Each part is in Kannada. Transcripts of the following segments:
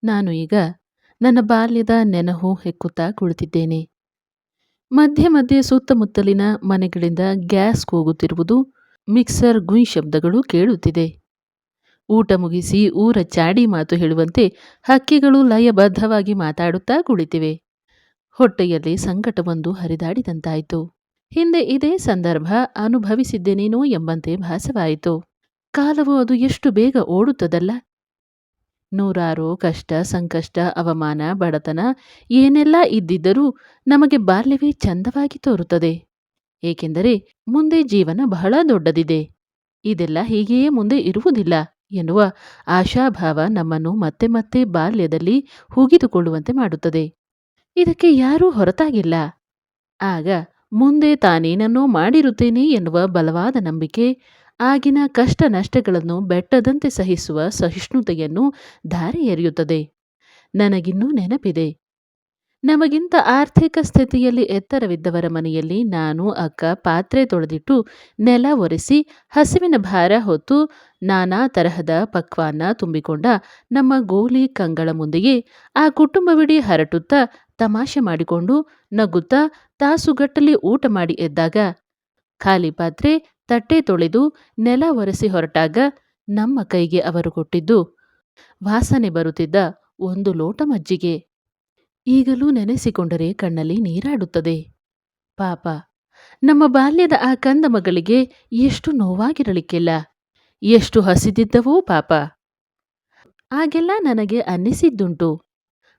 ನಾನು ಈಗ ನನ್ನ ಬಾಲ್ಯದ ನೆನಹು ಹೆಕ್ಕುತ್ತಾ ಕುಳಿತಿದ್ದೇನೆ. ಮಧ್ಯೆ ಮಧ್ಯೆ ಸುತ್ತಮುತ್ತಲಿನ ಮನೆಗಳಿಂದ ಗ್ಯಾಸ್ ಕೂಗುತ್ತಿರುವುದು, ಮಿಕ್ಸರ್ ಗುಯ್ ಶಬ್ದಗಳು ಕೇಳುತ್ತಿದೆ. ಊಟ ಮುಗಿಸಿ ಊರ ಚಾಡಿ ಮಾತು ಹೇಳುವಂತೆ ಹಕ್ಕಿಗಳು ಲಯಬದ್ಧವಾಗಿ ಮಾತಾಡುತ್ತಾ ಕುಳಿತಿವೆ. ಹೊಟ್ಟೆಯಲ್ಲಿ ಸಂಕಟವೊಂದು ಹರಿದಾಡಿದಂತಾಯಿತು. ಹಿಂದೆ ಇದೇ ಸಂದರ್ಭ ಅನುಭವಿಸಿದ್ದೇನೇನೋ ಎಂಬಂತೆ ಭಾಸವಾಯಿತು. ಕಾಲವು ಅದು ಎಷ್ಟು ಬೇಗ ಓಡುತ್ತದಲ್ಲ. ನೂರಾರು ಕಷ್ಟ ಸಂಕಷ್ಟ ಅವಮಾನ ಬಡತನ ಏನೆಲ್ಲ ಇದ್ದಿದ್ದರೂ ನಮಗೆ ಬಾಲ್ಯವೇ ಚಂದವಾಗಿ ತೋರುತ್ತದೆ. ಏಕೆಂದರೆ ಮುಂದೆ ಜೀವನ ಬಹಳ ದೊಡ್ಡದಿದೆ, ಇದೆಲ್ಲ ಹೀಗೆಯೇ ಮುಂದೆ ಇರುವುದಿಲ್ಲ ಎನ್ನುವ ಆಶಾಭಾವ ನಮ್ಮನ್ನು ಮತ್ತೆ ಮತ್ತೆ ಬಾಲ್ಯದಲ್ಲಿ ಹುಗಿದುಕೊಳ್ಳುವಂತೆ ಮಾಡುತ್ತದೆ. ಇದಕ್ಕೆ ಯಾರೂ ಹೊರತಾಗಿಲ್ಲ. ಆಗ ಮುಂದೆ ತಾನೇನನ್ನೋ ಮಾಡಿರುತ್ತೇನೆ ಎನ್ನುವ ಬಲವಾದ ನಂಬಿಕೆ, ಆಗಿನ ಕಷ್ಟ ನಷ್ಟಗಳನ್ನು ಬೆಟ್ಟದಂತೆ ಸಹಿಸುವ ಸಹಿಷ್ಣುತೆಯನ್ನು ಧಾರೆ ಎರೆಯುತ್ತದೆ. ನನಗಿನ್ನೂ ನೆನಪಿದೆ. ನಮಗಿಂತ ಆರ್ಥಿಕ ಸ್ಥಿತಿಯಲ್ಲಿ ಎತ್ತರವಿದ್ದವರ ಮನೆಯಲ್ಲಿ ನಾನು ಅಕ್ಕ ಪಾತ್ರೆ ತೊಳೆದಿಟ್ಟು ನೆಲ ಒರೆಸಿ ಹಸಿವಿನ ಭಾರ ಹೊತ್ತು ನಾನಾ ತರಹದ ಪಕ್ವಾನ್ನ ತುಂಬಿಕೊಂಡ ನಮ್ಮ ಗೋಲಿ ಕಂಗಳ ಮುಂದೆಯೇ ಆ ಕುಟುಂಬವಿಡೀ ಹರಟುತ್ತಾ ತಮಾಷೆ ಮಾಡಿಕೊಂಡು ನಗುತ್ತಾ ತಾಸುಗಟ್ಟಲೆ ಊಟ ಮಾಡಿ ಎದ್ದಾಗ, ಖಾಲಿ ಪಾತ್ರೆ ತಟ್ಟೆ ತೊಳೆದು ನೆಲ ಒರೆಸಿ ಹೊರಟಾಗ ನಮ್ಮ ಕೈಗೆ ಅವರು ಕೊಟ್ಟಿದ್ದು ವಾಸನೆ ಬರುತ್ತಿದ್ದ ಒಂದು ಲೋಟ ಮಜ್ಜಿಗೆ. ಈಗಲೂ ನೆನೆಸಿಕೊಂಡರೆ ಕಣ್ಣಲ್ಲಿ ನೀರಾಡುತ್ತದೆ. ಪಾಪ, ನಮ್ಮ ಬಾಲ್ಯದ ಆ ಕಂದ ಮಗಳಿಗೆ ಎಷ್ಟು ನೋವಾಗಿರಲಿಕ್ಕಿಲ್ಲ, ಎಷ್ಟು ಹಸಿದಿದ್ದವೋ ಪಾಪ. ಆಗೆಲ್ಲ ನನಗೆ ಅನ್ನಿಸಿದ್ದುಂಟು,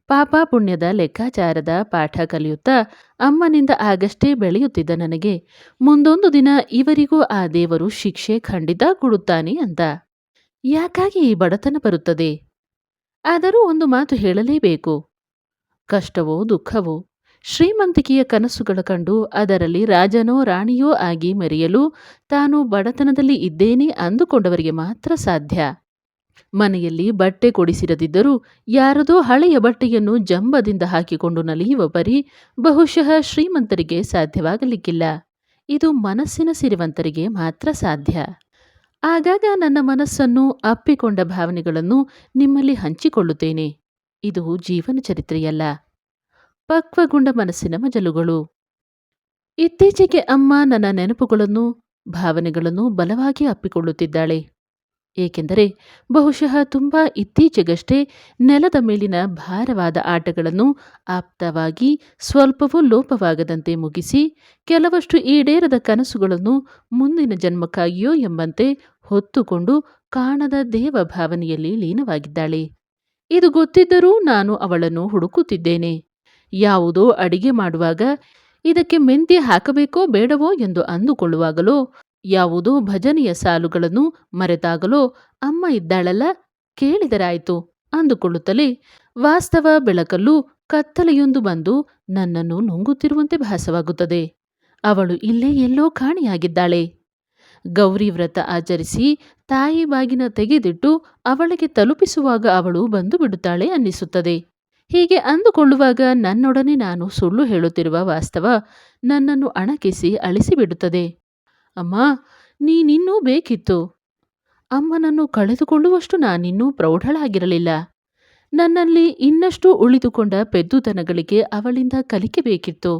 ಪಾಪ ಪುಣ್ಯದ ಲೆಕ್ಕಾಚಾರದ ಪಾಠ ಕಲಿಯುತ್ತಾ ಅಮ್ಮನಿಂದ ಆಗಷ್ಟೇ ಬೆಳೆಯುತ್ತಿದ್ದ ನನಗೆ ಮುಂದೊಂದು ದಿನ ಇವರಿಗೂ ಆ ದೇವರು ಶಿಕ್ಷೆ ಖಂಡಿತ ಕೊಡುತ್ತಾನೆ ಅಂತ. ಯಾಕಾಗಿ ಈ ಬಡತನ ಬರುತ್ತದೆ? ಆದರೂ ಒಂದು ಮಾತು ಹೇಳಲೇಬೇಕು. ಕಷ್ಟವೋ ದುಃಖವೋ, ಶ್ರೀಮಂತಿಕೆಯ ಕನಸುಗಳ ಕಂಡು ಅದರಲ್ಲಿ ರಾಜನೋ ರಾಣಿಯೋ ಆಗಿ ಮೆರೆಯಲು ತಾನು ಬಡತನದಲ್ಲಿ ಇದ್ದೇನೆ ಅಂದುಕೊಂಡವರಿಗೆ ಮಾತ್ರ ಸಾಧ್ಯ. ಮನೆಯಲ್ಲಿ ಬಟ್ಟೆ ಕೊಡಿಸಿರದಿದ್ದರೂ ಯಾರದೋ ಹಳೆಯ ಬಟ್ಟೆಯನ್ನು ಜಂಬದಿಂದ ಹಾಕಿಕೊಂಡು ನಲಿಯುವ ಪರಿ ಬಹುಶಃ ಶ್ರೀಮಂತರಿಗೆ ಸಾಧ್ಯವಾಗಲಿಕ್ಕಿಲ್ಲ. ಇದು ಮನಸ್ಸಿನ ಸಿರಿವಂತರಿಗೆ ಮಾತ್ರ ಸಾಧ್ಯ. ಆಗಾಗ ನನ್ನ ಮನಸ್ಸನ್ನು ಅಪ್ಪಿಕೊಂಡ ಭಾವನೆಗಳನ್ನು ನಿಮ್ಮಲ್ಲಿ ಹಂಚಿಕೊಳ್ಳುತ್ತೇನೆ. ಇದು ಜೀವನ ಚರಿತ್ರೆಯಲ್ಲ, ಪಕ್ವಗೊಂಡ ಮನಸ್ಸಿನ ಮಜಲುಗಳು. ಇತ್ತೀಚೆಗೆ ಅಮ್ಮ ನನ್ನ ನೆನಪುಗಳನ್ನು ಭಾವನೆಗಳನ್ನು ಬಲವಾಗಿ ಅಪ್ಪಿಕೊಳ್ಳುತ್ತಿದ್ದಾಳೆ. ಏಕೆಂದರೆ ಬಹುಶಃ ತುಂಬ ಇತ್ತೀಚೆಗಷ್ಟೇ ನೆಲದ ಮೇಲಿನ ಭಾರವಾದ ಆಟಗಳನ್ನು ಆಪ್ತವಾಗಿ ಸ್ವಲ್ಪವೂ ಲೋಪವಾಗದಂತೆ ಮುಗಿಸಿ ಕೆಲವಷ್ಟು ಈಡೇರದ ಕನಸುಗಳನ್ನು ಮುಂದಿನ ಜನ್ಮಕ್ಕಾಗಿಯೋ ಎಂಬಂತೆ ಹೊತ್ತುಕೊಂಡು ಕಾಣದ ದೇವ ಭಾವನೆಯಲ್ಲಿ ಲೀನವಾಗಿದ್ದಾಳೆ. ಇದು ಗೊತ್ತಿದ್ದರೂ ನಾನು ಅವಳನ್ನು ಹುಡುಕುತ್ತಿದ್ದೇನೆ. ಯಾವುದೋ ಅಡಿಗೆ ಮಾಡುವಾಗ ಇದಕ್ಕೆ ಮೆಂತ್ಯ ಹಾಕಬೇಕೋ ಬೇಡವೋ ಎಂದು ಅಂದುಕೊಳ್ಳುವಾಗಲೋ, ಯಾವುದೋ ಭಜನೆಯ ಸಾಲುಗಳನ್ನು ಮರೆತಾಗಲೋ ಅಮ್ಮ ಇದ್ದಾಳಲ್ಲ, ಕೇಳಿದರಾಯಿತು ಅಂದುಕೊಳ್ಳುತ್ತಲೇ ವಾಸ್ತವ ಬೆಳಕಲ್ಲೂ ಕತ್ತಲೆಯೊಂದು ಬಂದು ನನ್ನನ್ನು ನುಂಗುತ್ತಿರುವಂತೆ ಭಾಸವಾಗುತ್ತದೆ. ಅವಳು ಇಲ್ಲೇ ಎಲ್ಲೋ ಕಾಣೆಯಾಗಿದ್ದಾಳೆ. ಗೌರಿ ವ್ರತ ಆಚರಿಸಿ ತಾಯಿ ಬಾಗಿನ ತೆಗೆದಿಟ್ಟು ಅವಳಿಗೆ ತಲುಪಿಸುವಾಗ ಅವಳು ಬಂದು ಬಿಡುತ್ತಾಳೆ ಅನ್ನಿಸುತ್ತದೆ. ಹೀಗೆ ಅಂದುಕೊಳ್ಳುವಾಗ ನನ್ನೊಡನೆ ನಾನು ಸುಳ್ಳು ಹೇಳುತ್ತಿರುವ ವಾಸ್ತವ ನನ್ನನ್ನು ಅಣಕಿಸಿ ಅಳಿಸಿಬಿಡುತ್ತದೆ. ಅಮ್ಮ, ನೀನಿನ್ನೂ ಬೇಕಿತ್ತು. ಅಮ್ಮನನ್ನು ಕಳೆದುಕೊಳ್ಳುವಷ್ಟು ನಾನಿನ್ನೂ ಪ್ರೌಢಳಾಗಿರಲಿಲ್ಲ. ನನ್ನಲ್ಲಿ ಇನ್ನಷ್ಟು ಉಳಿದುಕೊಂಡ ಪೆದ್ದುತನಗಳಿಗೆ ಅವಳಿಂದ ಕಲಿಕೆ ಬೇಕಿತ್ತು.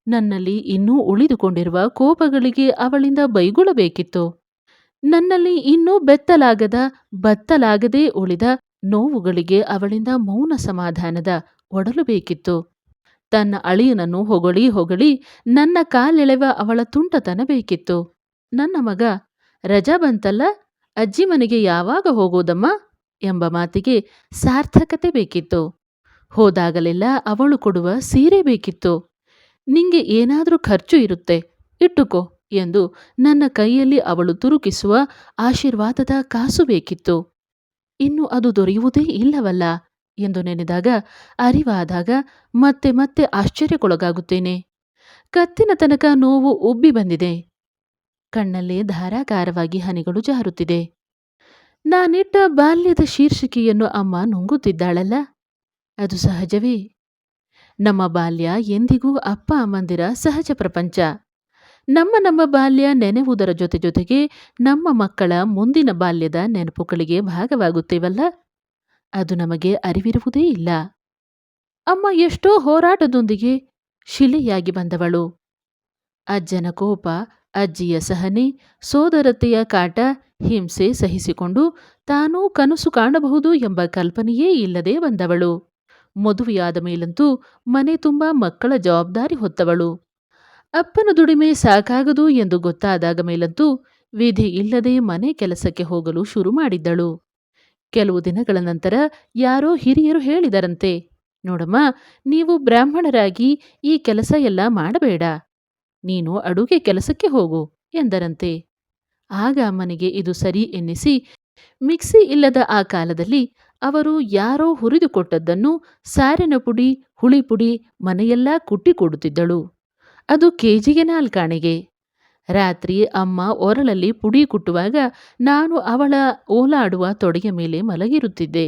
ನನ್ನಲ್ಲಿ ಇನ್ನೂ ಉಳಿದುಕೊಂಡಿರುವ ಕೋಪಗಳಿಗೆ ಅವಳಿಂದ ಬೈಗುಳಬೇಕಿತ್ತು. ನನ್ನಲ್ಲಿ ಇನ್ನೂ ಬತ್ತಲಾಗದೇ ಉಳಿದ ನೋವುಗಳಿಗೆ ಅವಳಿಂದ ಮೌನ ಸಮಾಧಾನದ ಒಡಲು ಬೇಕಿತ್ತು. ತನ್ನ ಅಳಿಯನನ್ನು ಹೊಗಳಿ ಹೊಗಳಿ ನನ್ನ ಕಾಲೆಳೆವ ಅವಳ ತುಂಟತನ ಬೇಕಿತ್ತು. ನನ್ನ ಮಗ ರಜಾ ಬಂತಲ್ಲ, ಅಜ್ಜಿ ಮನೆಗೆ ಯಾವಾಗ ಹೋಗೋದಮ್ಮ ಎಂಬ ಮಾತಿಗೆ ಸಾರ್ಥಕತೆ ಬೇಕಿತ್ತು. ಹೋದಾಗಲೆಲ್ಲ ಅವಳು ಕೊಡುವ ಸೀರೆ ಬೇಕಿತ್ತು. ನಿಂಗೆ ಏನಾದರೂ ಖರ್ಚು ಇರುತ್ತೆ, ಇಟ್ಟುಕೋ ಎಂದು ನನ್ನ ಕೈಯಲ್ಲಿ ಅವಳು ತುರುಕಿಸುವ ಆಶೀರ್ವಾದದ ಕಾಸು ಬೇಕಿತ್ತು. ಇನ್ನು ಅದು ದೊರೆಯುವುದೇ ಇಲ್ಲವಲ್ಲ ಎಂದು ನೆನೆದಾಗ, ಅರಿವಾದಾಗ ಮತ್ತೆ ಮತ್ತೆ ಆಶ್ಚರ್ಯಕ್ಕೊಳಗಾಗುತ್ತೇನೆ. ಕತ್ತಿನ ತನಕ ನೋವು ಉಬ್ಬಿ ಬಂದಿದೆ. ಕಣ್ಣಲ್ಲೇ ಧಾರಾಕಾರವಾಗಿ ಹನಿಗಳು ಜಾರುತ್ತಿದೆ. ನಾನಿಟ್ಟ ಬಾಲ್ಯದ ಶೀರ್ಷಿಕೆಯನ್ನು ಅಮ್ಮ ನುಂಗುತ್ತಿದ್ದಾಳಲ್ಲ, ಅದು ಸಹಜವೇ. ನಮ್ಮ ಬಾಲ್ಯ ಎಂದಿಗೂ ಅಪ್ಪ ಅಮ್ಮಂದಿರ ಸಹಜ ಪ್ರಪಂಚ. ನಮ್ಮ ಬಾಲ್ಯ ನೆನೆವುದರ ಜೊತೆಗೆ ನಮ್ಮ ಮಕ್ಕಳ ಮುಂದಿನ ಬಾಲ್ಯದ ನೆನಪುಗಳಿಗೆ ಭಾಗವಾಗುತ್ತೇವಲ್ಲ. ಅದು ನಮಗೆ ಅರಿವಿರುವುದೇ ಇಲ್ಲ. ಅಮ್ಮ ಎಷ್ಟೋ ಹೋರಾಟದೊಂದಿಗೆ ಶಿಲೆಯಾಗಿ ಬಂದವಳು. ಅಜ್ಜನ ಕೋಪ, ಅಜ್ಜಿಯ ಸಹನೆ, ಸೋದರತೆಯ ಕಾಟ, ಹಿಂಸೆ ಸಹಿಸಿಕೊಂಡು ತಾನೂ ಕನಸು ಕಾಣಬಹುದು ಎಂಬ ಕಲ್ಪನೆಯೇ ಇಲ್ಲದೆ ಬಂದವಳು. ಮದುವೆಯಾದ ಮೇಲಂತೂ ಮನೆ ತುಂಬ ಮಕ್ಕಳ ಜವಾಬ್ದಾರಿ ಹೊತ್ತವಳು. ಅಪ್ಪನ ದುಡಿಮೆ ಸಾಕಾಗದು ಎಂದು ಗೊತ್ತಾದಾಗ ಮೇಲಂತೂ ವಿಧಿ ಇಲ್ಲದೆ ಮನೆ ಕೆಲಸಕ್ಕೆ ಹೋಗಲು ಶುರು ಮಾಡಿದ್ದಳು. ಕೆಲವು ದಿನಗಳ ನಂತರ ಯಾರೋ ಹಿರಿಯರು ಹೇಳಿದರಂತೆ, ನೋಡಮ್ಮ, ನೀವು ಬ್ರಾಹ್ಮಣರಾಗಿ ಈ ಕೆಲಸ ಎಲ್ಲ ಮಾಡಬೇಡ, ನೀನು ಅಡುಗೆ ಕೆಲಸಕ್ಕೆ ಹೋಗು ಎಂದರಂತೆ. ಆಗ ಅಮ್ಮನಿಗೆ ಇದು ಸರಿ ಎನ್ನಿಸಿ, ಮಿಕ್ಸಿ ಇಲ್ಲದ ಆ ಕಾಲದಲ್ಲಿ ಅವರು ಯಾರೋ ಹುರಿದುಕೊಟ್ಟದ್ದನ್ನು ಸಾರಿನ ಪುಡಿ, ಹುಳಿ ಪುಡಿ ಮನೆಯೆಲ್ಲ ಕುಟ್ಟಿ ಕೊಡುತ್ತಿದ್ದಳು. ಅದು ಕೆಜಿಗೆ 4 ಆಣೆಗೆ. ರಾತ್ರಿ ಅಮ್ಮ ಒರಳಲ್ಲಿ ಪುಡಿ ಕುಟ್ಟುವಾಗ ನಾನು ಅವಳ ಓಲಾಡುವ ತೊಡೆಯ ಮೇಲೆ ಮಲಗಿರುತ್ತಿದ್ದೆ.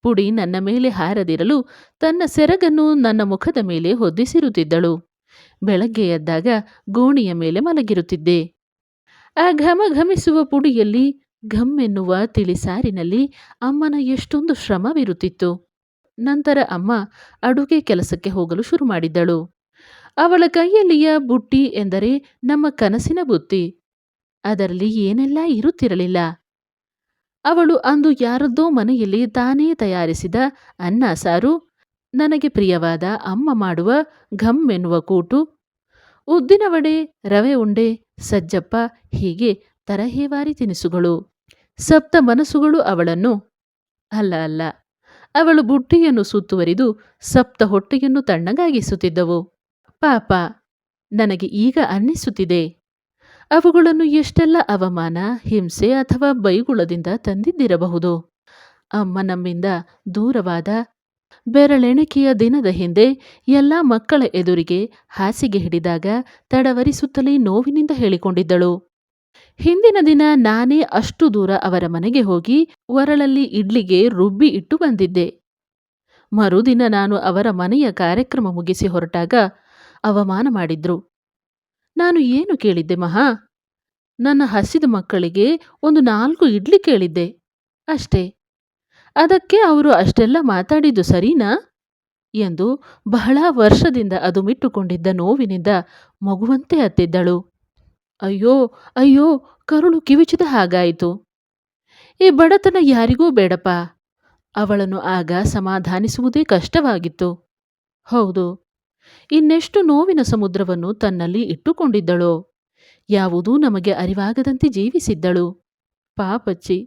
ಪುಡಿ ನನ್ನ ಮೇಲೆ ಹಾರದಿರಲು ತನ್ನ ಸೆರಗನ್ನು ನನ್ನ ಮುಖದ ಮೇಲೆ ಹೊದ್ದಿಸಿರುತ್ತಿದ್ದಳು. ಬೆಳಗ್ಗೆ ಎದ್ದಾಗ ಗೋಣಿಯ ಮೇಲೆ ಮಲಗಿರುತ್ತಿದ್ದೆ. ಆ ಘಮ ಘಮಿಸುವ ಪುಡಿಯಲ್ಲಿ, ಘಮ್ ಎನ್ನುವ ತಿಳಿಸಾರಿನಲ್ಲಿ ಅಮ್ಮನ ಎಷ್ಟೊಂದು ಶ್ರಮವಿರುತ್ತಿತ್ತು. ನಂತರ ಅಮ್ಮ ಅಡುಗೆ ಕೆಲಸಕ್ಕೆ ಹೋಗಲು ಶುರು ಮಾಡಿದ್ದಳು. ಅವಳ ಕೈಯಲ್ಲಿಯ ಬುಟ್ಟಿ ಎಂದರೆ ನಮ್ಮ ಕನಸಿನ ಬುತ್ತಿ. ಅದರಲ್ಲಿ ಏನೆಲ್ಲ ಇರುತ್ತಿರಲಿಲ್ಲ. ಅವಳು ಅಂದು ಯಾರದ್ದೋ ಮನೆಯಲ್ಲಿ ತಾನೇ ತಯಾರಿಸಿದ ಅನ್ನ ಸಾರು, ನನಗೆ ಪ್ರಿಯವಾದ ಅಮ್ಮ ಮಾಡುವ ಘಮ್ ಎನ್ನುವ ಕೂಟು, ಉದ್ದಿನ ವಡೆ, ರವೆ ಉಂಡೆ, ಸಜ್ಜಪ್ಪ, ಹೀಗೆ ತರಹೇವಾರಿ ತಿನಿಸುಗಳು. ಸಪ್ತ ಮನಸ್ಸುಗಳು ಅವಳನ್ನು, ಅಲ್ಲ ಅಲ್ಲ, ಅವಳು ಬುಟ್ಟಿಯನ್ನು ಸುತ್ತುವರಿದು ಸಪ್ತ ಹೊಟ್ಟೆಯನ್ನು ತಣ್ಣಗಾಗಿಸುತ್ತಿದ್ದವು. ಪಾಪ, ನನಗೆ ಈಗ ಅನ್ನಿಸುತ್ತಿದೆ, ಅವುಗಳನ್ನು ಎಷ್ಟೆಲ್ಲ ಅವಮಾನ, ಹಿಂಸೆ ಅಥವಾ ಬೈಗುಳದಿಂದ ತಂದಿದ್ದಿರಬಹುದು. ಅಮ್ಮ ನಮ್ಮಿಂದ ದೂರವಾದ ಬೆರಳೆಣಿಕೆಯ ದಿನದ ಹಿಂದೆ ಎಲ್ಲ ಮಕ್ಕಳ ಎದುರಿಗೆ ಹಾಸಿಗೆ ಹಿಡಿದಾಗ ತಡವರಿಸುತ್ತಲೇ ನೋವಿನಿಂದ ಹೇಳಿಕೊಂಡಿದ್ದಳು, ಹಿಂದಿನ ದಿನ ನಾನೇ ಅಷ್ಟು ದೂರ ಅವರ ಮನೆಗೆ ಹೋಗಿ ಒರಳಲ್ಲಿ ಇಡ್ಲಿಗೆ ರುಬ್ಬಿ ಇಟ್ಟು ಬಂದಿದ್ದೆ. ಮರುದಿನ ನಾನು ಅವರ ಮನೆಯ ಕಾರ್ಯಕ್ರಮ ಮುಗಿಸಿ ಹೊರಟಾಗ ಅವಮಾನ ಮಾಡಿದ್ರು. ನಾನು ಏನು ಕೇಳಿದ್ದೆ ಮಹಾ? ನನ್ನ ಹಸಿದ ಮಕ್ಕಳಿಗೆ ಒಂದು 4 ಇಡ್ಲಿ ಕೇಳಿದ್ದೆ ಅಷ್ಟೇ. ಅದಕ್ಕೆ ಅವರು ಅಷ್ಟೆಲ್ಲ ಮಾತಾಡಿದ್ದು ಸರಿನಾ ಎಂದು ಬಹಳ ವರ್ಷದಿಂದ ಅದು ಮಿಟ್ಟುಕೊಂಡಿದ್ದ ನೋವಿನಿಂದ ಮಗುವಂತೆ ಅತ್ತಿದ್ದಳು. ಅಯ್ಯೋ ಅಯ್ಯೋ, ಕರುಳು ಕಿವಿಚಿದ ಹಾಗಾಯಿತು. ಈ ಬಡತನ ಯಾರಿಗೂ ಬೇಡಪ್ಪ. ಅವಳನ್ನು ಆಗ ಸಮಾಧಾನಿಸುವುದೇ ಕಷ್ಟವಾಗಿತ್ತು. ಹೌದು, ಇನ್ನೆಷ್ಟು ನೋವಿನ ಸಮುದ್ರವನ್ನು ತನ್ನಲ್ಲಿ ಇಟ್ಟುಕೊಂಡಿದ್ದಳೋ. ಯಾವುದೂ ನಮಗೆ ಅರಿವಾಗದಂತೆ ಜೀವಿಸಿದ್ದಳು. ಪಾಪಚ್ಚಿ,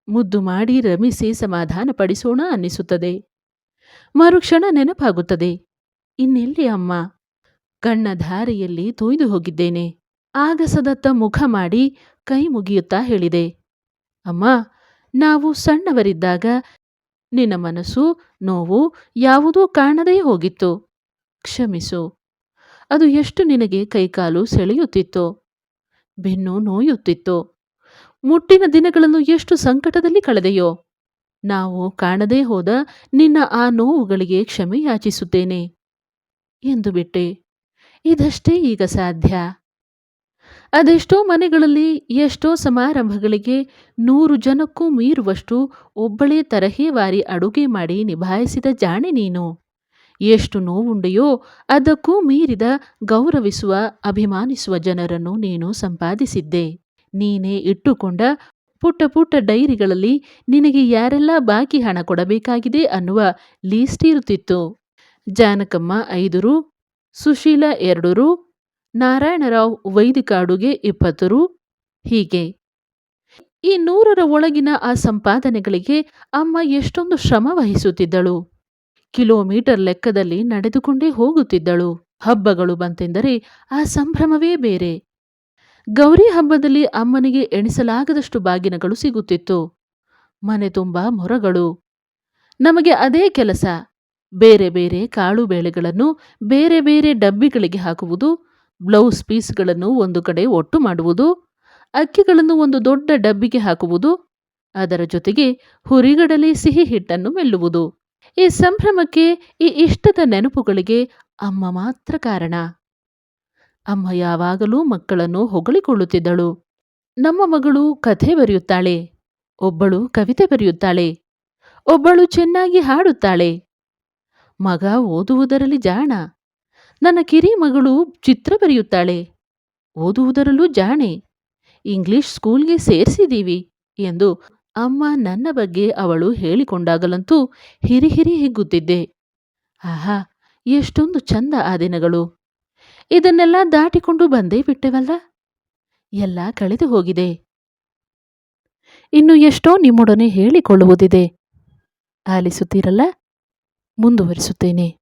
ಮುದ್ದು ಮಾಡಿ ರಮಿಸಿ ಸಮಾಧಾನ ಪಡಿಸೋಣ ಅನ್ನಿಸುತ್ತದೆ. ಮರುಕ್ಷಣ ನೆನಪಾಗುತ್ತದೆ, ಇನ್ನೆಲ್ಲಿ ಅಮ್ಮ? ಕಣ್ಣ ಧಾರೆಯಲ್ಲಿ ತೊಯ್ದು ಹೋಗಿದ್ದೇನೆ. ಆಗಸದತ್ತ ಮುಖ ಮಾಡಿ ಕೈ ಮುಗಿಯುತ್ತಾ ಹೇಳಿದೆ, ಅಮ್ಮ, ನಾವು ಸಣ್ಣವರಿದ್ದಾಗ ನಿನ್ನ ಮನಸ್ಸು, ನೋವು ಯಾವುದೂ ಕಾಣದೇ ಹೋಗಿತ್ತು. ಕ್ಷಮಿಸು. ಅದು ಎಷ್ಟು ನಿನಗೆ ಕೈಕಾಲು ಸೆಳೆಯುತ್ತಿತ್ತೋ, ಬೆನ್ನು ನೋಯುತ್ತಿತ್ತೋ, ಮುಟ್ಟಿನ ದಿನಗಳನ್ನು ಎಷ್ಟು ಸಂಕಟದಲ್ಲಿ ಕಳೆದೆಯೋ. ನಾವು ಕಾಣದೇ ಹೋದ ನಿನ್ನ ಆ ನೋವುಗಳಿಗೆ ಕ್ಷಮೆ ಯಾಚಿಸುತ್ತೇನೆ ಎಂದು ಬಿಟ್ಟೆ. ಇದಷ್ಟೇ ಈಗ ಸಾಧ್ಯ. ಅದೆಷ್ಟೋ ಮನೆಗಳಲ್ಲಿ, ಎಷ್ಟೋ ಸಮಾರಂಭಗಳಿಗೆ 100 ಜನಕ್ಕೂ ಮೀರುವಷ್ಟು ಒಬ್ಬಳೇ ತರಹೇವಾರಿ ಅಡುಗೆ ಮಾಡಿ ನಿಭಾಯಿಸಿದ ಜಾಣೆ ನೀನು. ಎಷ್ಟು ನೋವುಂಡೆಯೋ ಅದಕ್ಕೂ ಮೀರಿದ ಗೌರವಿಸುವ, ಅಭಿಮಾನಿಸುವ ಜನರನ್ನು ನೀನು ಸಂಪಾದಿಸಿದ್ದೆ. ನೀನೇ ಇಟ್ಟುಕೊಂಡ ಪುಟ್ಟ ಪುಟ್ಟ ಡೈರಿಗಳಲ್ಲಿ ನಿನಗೆ ಯಾರೆಲ್ಲ ಬಾಕಿ ಹಣ ಕೊಡಬೇಕಾಗಿದೆ ಅನ್ನುವ ಲೀಸ್ಟ್ ಇರುತ್ತಿತ್ತು. ಜಾನಕಮ್ಮ 5 ರು, ಸುಶೀಲಾ 2 ರು, ನಾರಾಯಣರಾವ್ ವೈದಿಕ ಅಡುಗೆ 20 ರು, ಹೀಗೆ. ಈ 100ರ ಒಳಗಿನ ಆ ಸಂಪಾದನೆಗಳಿಗೆ ಅಮ್ಮ ಎಷ್ಟೊಂದು ಶ್ರಮ ವಹಿಸುತ್ತಿದ್ದಳು. ಕಿಲೋಮೀಟರ್ ಲೆಕ್ಕದಲ್ಲಿ ನಡೆದುಕೊಂಡೇ ಹೋಗುತ್ತಿದ್ದಳು. ಹಬ್ಬಗಳು ಬಂತೆಂದರೆ ಆ ಸಂಭ್ರಮವೇ ಬೇರೆ. ಗೌರಿ ಹಬ್ಬದಲ್ಲಿ ಅಮ್ಮನಿಗೆ ಎಣಿಸಲಾಗದಷ್ಟು ಬಾಗಿನಗಳು ಸಿಗುತ್ತಿತ್ತು. ಮನೆ ತುಂಬ ಮೊರಗಳು. ನಮಗೆ ಅದೇ ಕೆಲಸ. ಬೇರೆ ಬೇರೆ ಕಾಳು ಬೇಳೆಗಳನ್ನು ಬೇರೆ ಬೇರೆ ಡಬ್ಬಿಗಳಿಗೆ ಹಾಕುವುದು, ಬ್ಲೌಸ್ ಪೀಸ್ಗಳನ್ನು ಒಂದು ಕಡೆ ಒಟ್ಟು ಮಾಡುವುದು, ಅಕ್ಕಿಗಳನ್ನು ಒಂದು ದೊಡ್ಡ ಡಬ್ಬಿಗೆ ಹಾಕುವುದು, ಅದರ ಜೊತೆಗೆ ಹುರಿಗಡಲೆ ಸಿಹಿ ಹಿಟ್ಟನ್ನು ಮೆಲ್ಲುವುದು. ಈ ಸಂಭ್ರಮಕ್ಕೆ, ಈ ಇಷ್ಟದ ನೆನಪುಗಳಿಗೆ ಅಮ್ಮ ಮಾತ್ರ ಕಾರಣ. ಅಮ್ಮ ಯಾವಾಗಲೂ ಮಕ್ಕಳನ್ನು ಹೊಗಳಿಕೊಳ್ಳುತ್ತಿದ್ದಳು. ನಮ್ಮ ಮಗಳು ಕಥೆ ಬರೆಯುತ್ತಾಳೆ, ಒಬ್ಬಳು ಕವಿತೆ ಬರೆಯುತ್ತಾಳೆ, ಒಬ್ಬಳು ಚೆನ್ನಾಗಿ ಹಾಡುತ್ತಾಳೆ. ಮಗ ಓದುವುದರಲ್ಲಿ ಜಾಣ. ನನ್ನ ಕಿರಿ ಮಗಳು ಚಿತ್ರ ಬರೆಯುತ್ತಾಳೆ. ಓದುವುದರಲ್ಲೂ ಜಾಣೆ. ಇಂಗ್ಲಿಷ್ ಸ್ಕೂಲ್ಗೆ ಸೇರಿಸಿದೀವಿ ಎಂದು ಅಮ್ಮ ನನ್ನ ಬಗ್ಗೆ ಅವಳು ಹೇಳಿಕೊಂಡಾಗಲಂತೂ ಹಿರಿ ಹಿರಿ ಹಿಗ್ಗುತ್ತಿದ್ದೆ. ಆಹಾ, ಎಷ್ಟೊಂದು ಚಂದ ಆ ದಿನಗಳು. ಇದನ್ನೆಲ್ಲ ದಾಟಿಕೊಂಡು ಬಂದೇ ಬಿಟ್ಟೆವಲ್ಲ. ಎಲ್ಲ ಕಳೆದು ಹೋಗಿದೆ. ಇನ್ನು ಎಷ್ಟೋ ನಿಮ್ಮೊಡನೆ ಹೇಳಿಕೊಳ್ಳುವುದಿದೆ. ಆಲಿಸುತ್ತೀರಲ್ಲ, ಮುಂದುವರಿಸುತ್ತೇನೆ.